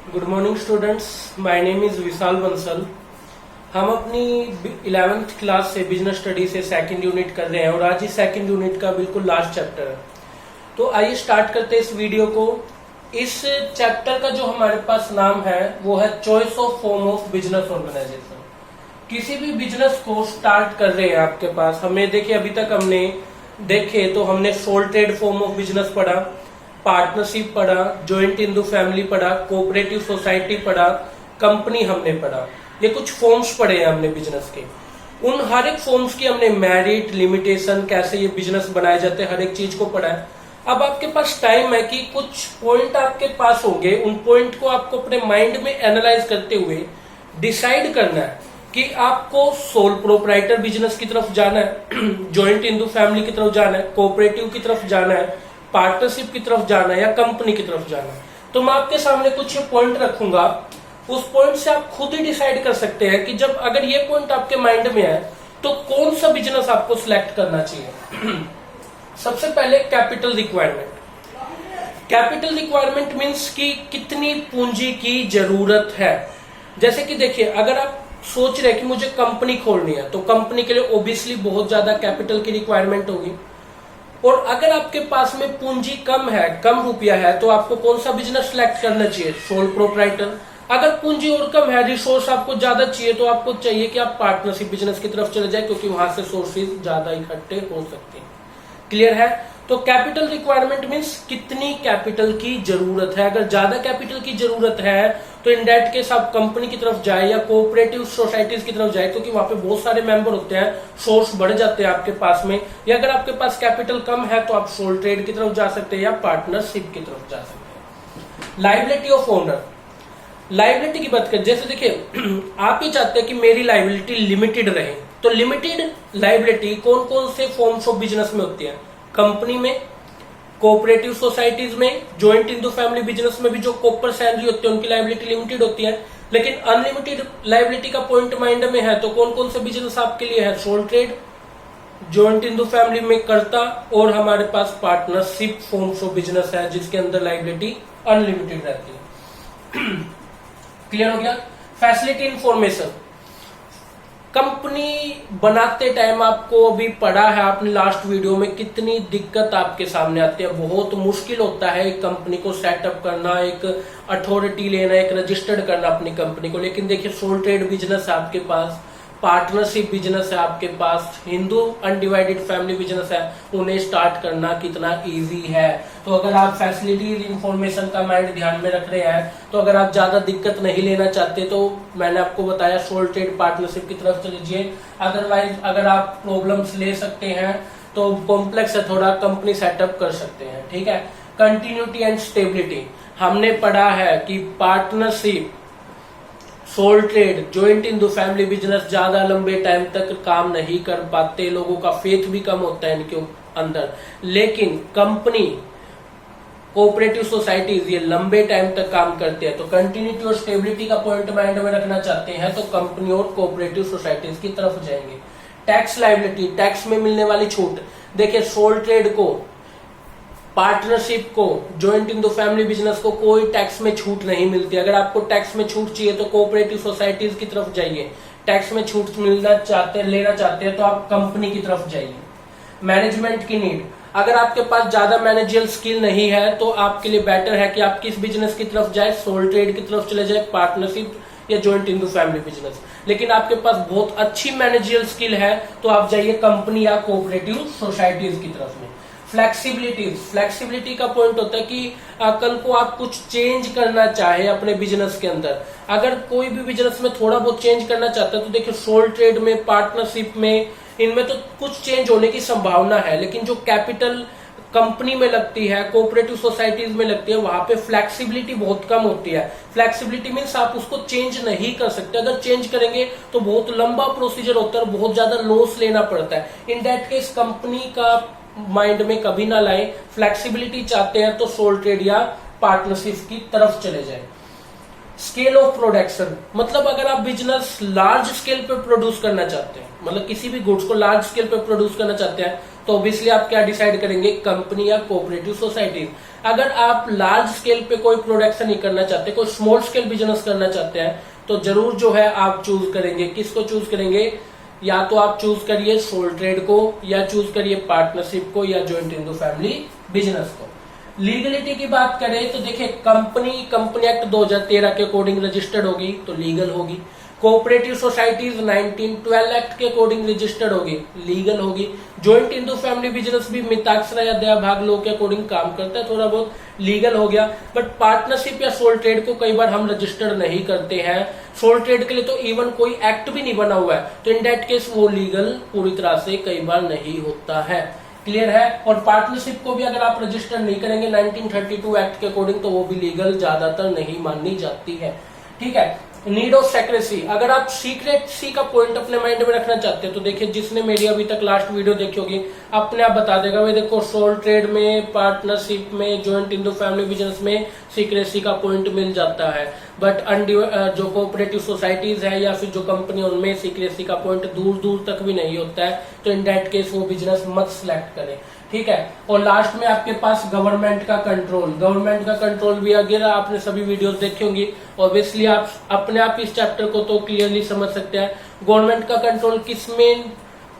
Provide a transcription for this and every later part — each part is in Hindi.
Good morning students, my name is Vishal Bansal. हम अपनी 11th क्लास से बिजनेस स्टडी से सेकंड यूनिट कर रहे हैं और आज इस सेकंड यूनिट का बिल्कुल लास्ट चैप्टर है। तो आइए स्टार्ट करते हैं इस वीडियो को। इस चैप्टर का जो हमारे पास नाम है वो है choice of form of business organization. किसी भी बिजनेस को स्टार्ट कर रहे हैं आपके पास, हमें देखिए अभी तक हमने देखे तो हमने sole trade form of business पढ़ा, पार्टनरशिप पढ़ा, ज्वाइंट इंदू फैमिली पढ़ा, कोऑपरेटिव सोसाइटी पढ़ा, कंपनी हमने पढ़ा। ये कुछ फॉर्म्स पढ़े हैं हमने बिजनेस के। उन हर एक फॉर्म्स की हमने मेरिट, लिमिटेशन, कैसे ये बिजनेस बनाए जाते हैं, हर एक चीज को पढ़ा है। अब आपके पास टाइम है कि कुछ पॉइंट आपके पास होंगे, उन पॉइंट को आपको अपने माइंड में एनालाइज करते हुए डिसाइड करना है कि आपको सोल प्रोप्राइटर बिजनेस की तरफ जाना है, ज्वाइंट इंदू फैमिली की तरफ जाना है, कोऑपरेटिव की तरफ जाना है, पार्टनरशिप की तरफ जाना है या कंपनी की तरफ जाना है। तो मैं आपके सामने कुछ पॉइंट रखूंगा, उस पॉइंट से आप खुद ही डिसाइड कर सकते हैं कि जब अगर ये पॉइंट आपके माइंड में है तो कौन सा बिजनेस आपको सिलेक्ट करना चाहिए। सबसे पहले capital requirement. Capital requirement means कि कितनी पूंजी की जरूरत है। जैसे कि देखिए, अगर आप सोच रहे हैं कि मुझे कंपनी खोलनी है तो कंपनी के लिए ओबियसली बहुत ज्यादा कैपिटल की रिक्वायरमेंट होगी। और अगर आपके पास में पूंजी कम है, कम रुपया है, तो आपको कौन सा बिजनेस सिलेक्ट करना चाहिए? Sole proprietor. अगर पूंजी और कम है, रिसोर्स आपको ज्यादा चाहिए, तो आपको चाहिए कि आप पार्टनरशिप बिजनेस की तरफ चले जाए, क्योंकि वहां से सोर्सेज ज्यादा इकट्ठे हो सकते हैं। क्लियर है? तो कैपिटल रिक्वायरमेंट मीन्स कितनी कैपिटल की जरूरत है। अगर ज्यादा कैपिटल की जरूरत है तो इन दैट केस आप कंपनी की तरफ जाए या कोऑपरेटिव सोसाइटीज की तरफ जाए, क्योंकि वहां पे बहुत सारे मेंबर होते हैं, सोर्स बढ़ जाते हैं आपके पास में। या अगर आपके पास कैपिटल कम है तो आप सोल ट्रेड की तरफ जा सकते हैं या पार्टनरशिप की तरफ जा सकते हैं। Liability of owner. लायबिलिटी की बात करें, जैसे देखिए आप ही चाहते हैं कि मेरी लायबिलिटी लिमिटेड रहे, तो लिमिटेड लायबिलिटी कौन कौन से फॉर्म्स ऑफ बिजनेस में होती है? कंपनी में, कोऑपरेटिव सोसाइटीज में, ज्वाइंट इंदू फैमिली बिजनेस में भी जो कॉपर सैलरी होती है उनकी लायबिलिटी लिमिटेड होती है। लेकिन अनलिमिटेड लायबिलिटी का पॉइंट माइंड में है तो कौन कौन से बिजनेस आपके लिए है? Sole trade, joint Hindu family में कर्ता, और हमारे पास पार्टनरशिप फॉर्म्स ऑफ बिजनेस है जिसके अंदर लायबिलिटी अनलिमिटेड रहती है। क्लियर हो गया? Facility information. कंपनी बनाते टाइम आपको अभी पढ़ा है आपने लास्ट वीडियो में, कितनी दिक्कत आपके सामने आती है। बहुत मुश्किल होता है एक कंपनी को सेटअप करना, एक अथॉरिटी लेना, एक रजिस्टर्ड करना अपनी कंपनी को। लेकिन देखिए, सोल ट्रेड बिजनेस है आपके पास, पार्टनरशिप बिजनेस है आपके पास, हिंदू अनडिवाइडेड फैमिली बिजनेस है, उन्हें स्टार्ट करना कितना इजी है। तो अगर आप फैसिलिटीज इंफॉर्मेशन का माइंड ध्यान में रख रहे हैं, तो अगर आप ज्यादा दिक्कत नहीं लेना चाहते तो मैंने आपको बताया सोल ट्रेड पार्टनरशिप की तरफ चले जाइए। अदरवाइज अगर आप प्रॉब्लम्स ले सकते हैं तो कॉम्प्लेक्स है थोड़ा, कंपनी सेटअप कर सकते हैं। ठीक है? Continuity and stability. हमने पढ़ा है कि partnership, sole trade, joint Hindu family business ज्यादा लंबे टाइम तक काम नहीं कर पाते, लोगों का फेथ भी कम होता है इनके अंदर। लेकिन कंपनी, कोऑपरेटिव सोसाइटीज ये लंबे टाइम तक काम करते हैं। तो कंटिन्यूटी और स्टेबिलिटी का पॉइंट माइंड में रखना चाहते हैं तो कंपनी और कोऑपरेटिव सोसाइटीज की तरफ जाएंगे। टैक्स लायबिलिटी, टैक्स में मिलने वाली छूट। देखिए, सोल ट्रेड को, पार्टनरशिप को, ज्वाइंट इंदू फैमिली बिजनेस को कोई टैक्स में छूट नहीं मिलती। अगर आपको टैक्स में छूट चाहिए तो कोऑपरेटिव सोसाइटीज की तरफ जाइए। टैक्स में छूट लेना चाहते हैं तो आप कंपनी की तरफ जाइए। मैनेजमेंट की नीड। अगर आपके पास ज्यादा मैनेजरियल स्किल नहीं है तो आपके लिए बेटर है कि आप किस बिजनेस की तरफ जाए? सोल ट्रेड की तरफ चले जाए, पार्टनरशिप या ज्वाइंट इंदू फैमिली बिजनेस। लेकिन आपके पास बहुत अच्छी मैनेजरियल स्किल है तो आप जाइए कंपनी या कोऑपरेटिव सोसाइटीज की तरफ में। फ्लेक्सिबिलिटी का पॉइंट होता है कि कल को आप कुछ चेंज करना चाहे अपने बिजनेस के अंदर। अगर कोई भी बिजनेस में थोड़ा बहुत चेंज करना चाहता है तो देखिए, सोल ट्रेड में, पार्टनरशिप में, इनमें तो कुछ चेंज होने की संभावना है। लेकिन जो कैपिटल कंपनी में लगती है, कोऑपरेटिव सोसाइटीज में लगती है, वहां पे फ्लेक्सिबिलिटी बहुत कम होती है। फ्लेक्सिबिलिटी मीन्स आप उसको चेंज नहीं कर सकते। अगर चेंज करेंगे तो बहुत लंबा प्रोसीजर होता है और बहुत ज्यादा लॉस लेना पड़ता है। इन दैट केस कंपनी का माइंड में कभी ना लाए। फ्लेक्सिबिलिटी चाहते हैं तो सोल ट्रेड या पार्टनरशिप की तरफ चले जाए। स्केल ऑफ प्रोडक्शन, मतलब अगर आप बिजनेस लार्ज स्केल पे प्रोड्यूस करना चाहते हैं, मतलब किसी भी गुड्स को लार्ज स्केल पे प्रोड्यूस करना चाहते हैं, तो ऑब्वियसली आप क्या डिसाइड करेंगे? कंपनी या कोऑपरेटिव सोसाइटी। अगर आप लार्ज स्केल पे कोई प्रोडक्शन नहीं करना चाहते, कोई स्मॉल स्केल बिजनेस करना चाहते हैं, तो जरूर जो है आप चूज करेंगे, किसको चूज करेंगे? या तो आप चूज करिए सोल ट्रेड को, या चूज करिए पार्टनरशिप को, या ज्वाइंट इंटू फैमिली बिजनेस को। लीगलिटी की बात करें तो देखिए, कंपनी एक्ट 2013 के अकॉर्डिंग रजिस्टर्ड होगी तो लीगल होगी। कोऑपरेटिव सोसाइटीज 1912 एक्ट के अकॉर्डिंग रजिस्टर्ड होगी, लीगल होगी। ज्वाइंट इंटू फैमिली बिजनेस भी मिताक्षरा या दया भाग लो के अकॉर्डिंग काम करता है, थोड़ा बहुत लीगल हो गया। बट पार्टनरशिप या सोल ट्रेड को कई बार हम रजिस्टर्ड नहीं करते हैं। सोल ट्रेड के लिए तो इवन कोई एक्ट भी नहीं बना हुआ है, तो इन दैट केस वो लीगल पूरी तरह से कई बार नहीं होता है। क्लियर है? और पार्टनरशिप को भी अगर आप रजिस्टर नहीं करेंगे 1932 एक्ट के अकॉर्डिंग, तो वो भी लीगल ज्यादातर नहीं मानी जाती है। ठीक है। नीड ऑफ सेक्रेसी, अगर आप सीक्रेसी का पॉइंट अपने माइंड में रखना चाहते हैं तो देखिए, जिसने मेरी अभी तक लास्ट वीडियो देखी होगी अपने आप बता देगा, वे देखो सोल ट्रेड में, पार्टनरशिप में, ज्वाइंट इंटू फैमिली बिजनेस में सीक्रेसी का पॉइंट मिल जाता है। बट जो कोऑपरेटिव सोसाइटीज है या फिर जो कंपनी, उनमें सीक्रेसी का पॉइंट दूर दूर तक भी नहीं होता है, तो इन दैट केस वो बिजनेस मत सिलेक्ट करें। ठीक है। और लास्ट में आपके पास गवर्नमेंट का कंट्रोल भी, अगर आपने सभी वीडियोस देखी होंगी, ऑब्वियसली आप अपने आप इस चैप्टर को तो क्लियरली समझ सकते हैं। गवर्नमेंट का कंट्रोल किस में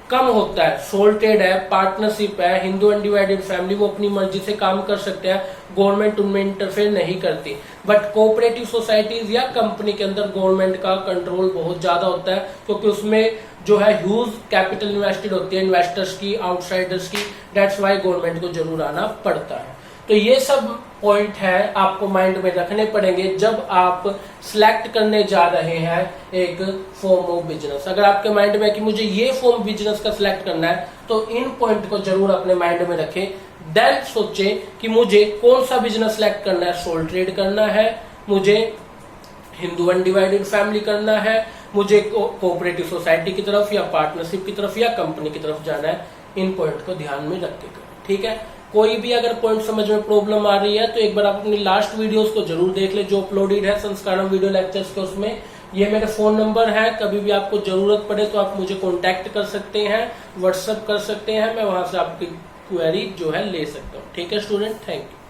कम होता है? सोल ट्रेड है, पार्टनरशिप है, हिंदू अनडिवाइडेड फैमिली, वो अपनी मर्जी से काम कर सकते हैं, गवर्नमेंट उनमें इंटरफेयर नहीं करती। बट कोऑपरेटिव सोसाइटीज या कंपनी के अंदर गवर्नमेंट का कंट्रोल बहुत ज्यादा होता है, क्योंकि उसमें जो है ह्यूज कैपिटल इन्वेस्टेड होती है, इन्वेस्टर्स की, आउटसाइडर्स की। दैट्स वाई गवर्नमेंट को जरूर आना पड़ता है। तो ये सब पॉइंट है आपको माइंड में रखने पड़ेंगे जब आप सिलेक्ट करने जा रहे हैं एक फॉर्म ऑफ बिजनेस। अगर आपके माइंड में कि मुझे ये फॉर्म बिजनेस का सिलेक्ट करना है, तो इन पॉइंट को जरूर अपने माइंड में रखें। देन सोचें कि मुझे कौन सा बिजनेस सिलेक्ट करना है, सोल ट्रेड करना है, मुझे हिंदू अनडिवाइडेड फैमिली करना है, मुझे कोऑपरेटिव सोसाइटी की तरफ या पार्टनरशिप की तरफ या कंपनी की तरफ जाना है। इन पॉइंट को ध्यान में रख के करें। ठीक है। कोई भी अगर पॉइंट समझ में प्रॉब्लम आ रही है तो एक बार आप अपनी लास्ट वीडियोस को जरूर देख ले जो अपलोडेड है संस्कारम वीडियो लेक्चर्स के, उसमें ये मेरा फोन नंबर है। कभी भी आपको जरूरत पड़े तो आप मुझे कांटेक्ट कर सकते हैं, व्हाट्सएप कर सकते हैं, मैं वहां से आपकी क्वेरी जो है ले सकता हूँ। ठीक है स्टूडेंट, थैंक यू।